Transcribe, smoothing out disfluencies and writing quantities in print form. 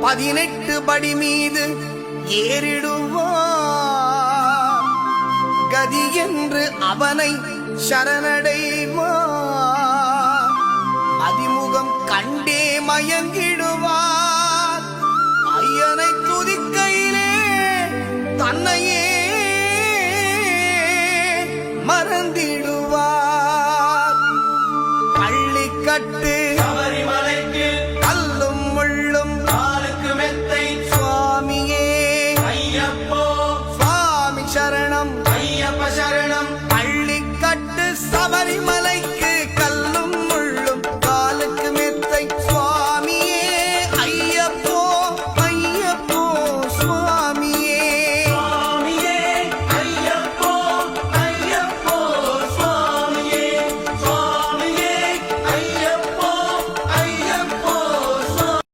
18 படி மீது ஏறிடுவார். கதி என்று அவனை சரணடைவார். அதிமுகம் கண்டே மயங்கிடுவார். ஐயனை துதிக்கையிலே தன்னை